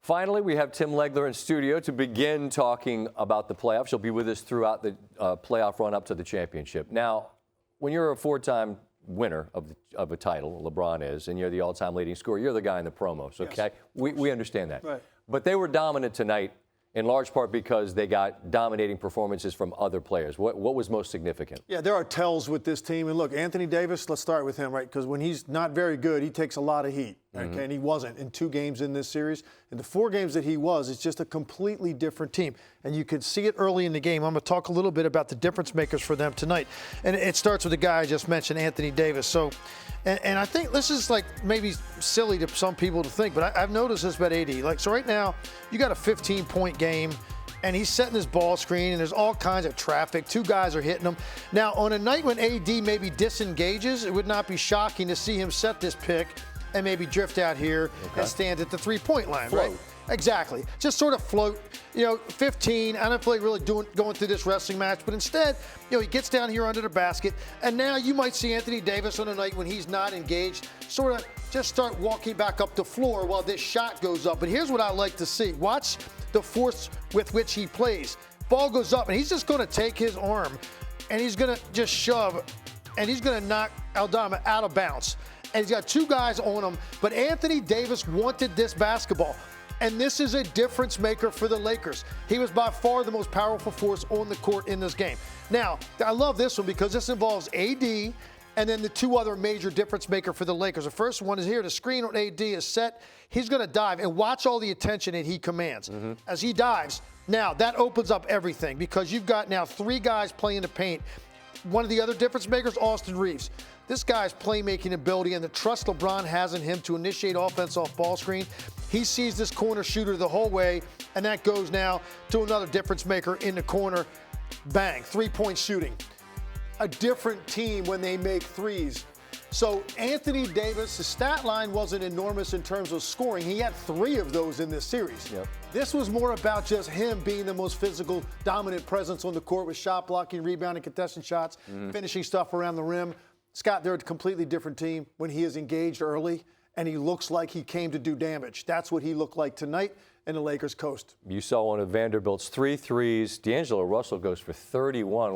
Finally, we have Tim Legler in studio to begin talking about the playoffs. He'll be with us throughout the playoff run up to the championship. Now, when you're a four-time winner of a title, LeBron is, and you're the all-time leading scorer, you're the guy in the promos, okay? Yes, we understand that. Right. But they were dominant tonight in large part because they got dominating performances from other players. What was most significant? Yeah, there are tells with this team. And look, Anthony Davis, let's start with him, right? Because when he's not very good, he takes a lot of heat. Okay? And he wasn't in 2 games in this series. In the 4 games that he was, it's just a completely different team. And you could see it early in the game. I'm going to talk a little bit about the difference makers for them tonight. And it starts with the guy I just mentioned, Anthony Davis. So, and I think this is like maybe silly to some people to think, but I've noticed this about AD. Like, so right now, you got a 15-point game, and he's setting his ball screen, and there's all kinds of traffic. 2 guys are hitting him. Now, on a night when AD maybe disengages, it would not be shocking to see him set this pick and maybe drift out here and stand at the 3-point line, float. right? Exactly. Just sort of float, 15. I don't feel like really going through this wrestling match, but instead, he gets down here under the basket, and now you might see Anthony Davis on a night when he's not engaged, sort of just start walking back up the floor while this shot goes up. But here's what I like to see. Watch the force with which he plays. Ball goes up, and he's just going to take his arm, and he's going to just shove, and he's going to knock Aldama out of bounds. And he's got 2 guys on him, but Anthony Davis wanted this basketball. And this is a difference maker for the Lakers. He was by far the most powerful force on the court in this game. Now, I love this one because this involves AD and then the 2 other major difference maker for the Lakers. The first one is here. The screen on AD is set. He's going to dive, and watch all the attention that he commands. As he dives, now that opens up everything because you've got now 3 guys playing the paint. One of the other difference makers, Austin Reeves. This guy's playmaking ability and the trust LeBron has in him to initiate offense off ball screen. He sees this corner shooter the whole way, and that goes now to another difference maker in the corner. Bang, 3-point shooting. A different team when they make threes. So Anthony Davis, the stat line wasn't enormous in terms of scoring. He had 3 of those in this series. Yep. This was more about just him being the most physical, dominant presence on the court with shot blocking, rebounding, contesting shots, finishing stuff around the rim. Scott, they're a completely different team when he is engaged early and he looks like he came to do damage. That's what he looked like tonight in the Lakers coast. You saw one of Vanderbilt's 3 threes. D'Angelo Russell goes for 31.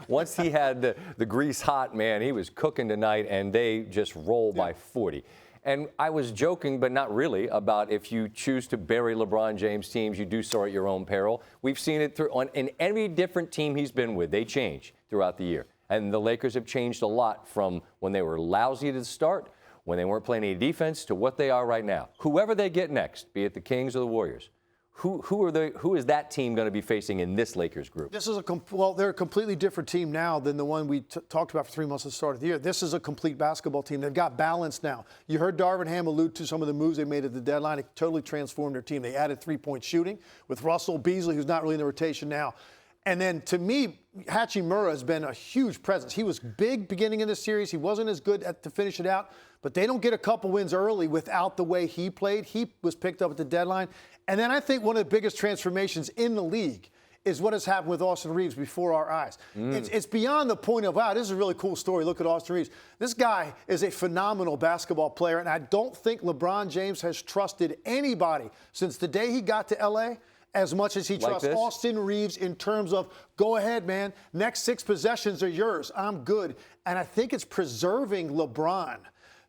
Once he had the grease hot, man, he was cooking tonight, and they just roll by 40. And I was joking, but not really, about if you choose to bury LeBron James teams, you do so at your own peril. We've seen it in every different team he's been with. They change throughout the year. And the Lakers have changed a lot from when they were lousy to start, when they weren't playing any defense, to what they are right now. Whoever they get next, be it the Kings or the Warriors, who is that team going to be facing in this Lakers group? This is they're a completely different team now than the one we talked about for 3 months at the start of the year. This is a complete basketball team. They've got balance now. You heard Darvin Ham allude to some of the moves they made at the deadline. It totally transformed their team. They added 3-point shooting with Russell Beasley, who's not really in the rotation now. And then, to me, Hachimura has been a huge presence. He was big beginning of the series. He wasn't as good to finish it out. But they don't get a couple wins early without the way he played. He was picked up at the deadline. And then I think one of the biggest transformations in the league is what has happened with Austin Reeves before our eyes. It's beyond the point of, wow, this is a really cool story. Look at Austin Reeves. This guy is a phenomenal basketball player, and I don't think LeBron James has trusted anybody since the day he got to L.A., as much as he trusts Austin Reeves in terms of, go ahead, man, next 6 possessions are yours. I'm good. And I think it's preserving LeBron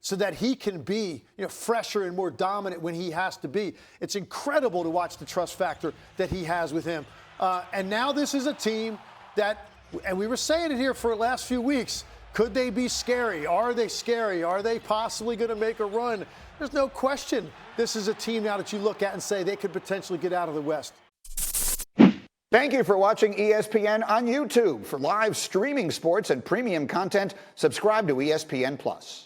so that he can be fresher and more dominant when he has to be. It's incredible to watch the trust factor that he has with him. And now this is a team that, and we were saying it here for the last few weeks, could they be scary? Are they scary? Are they possibly going to make a run? There's no question. This is a team now that you look at and say they could potentially get out of the West. Thank you for watching ESPN on YouTube. For live streaming sports and premium content, subscribe to ESPN+.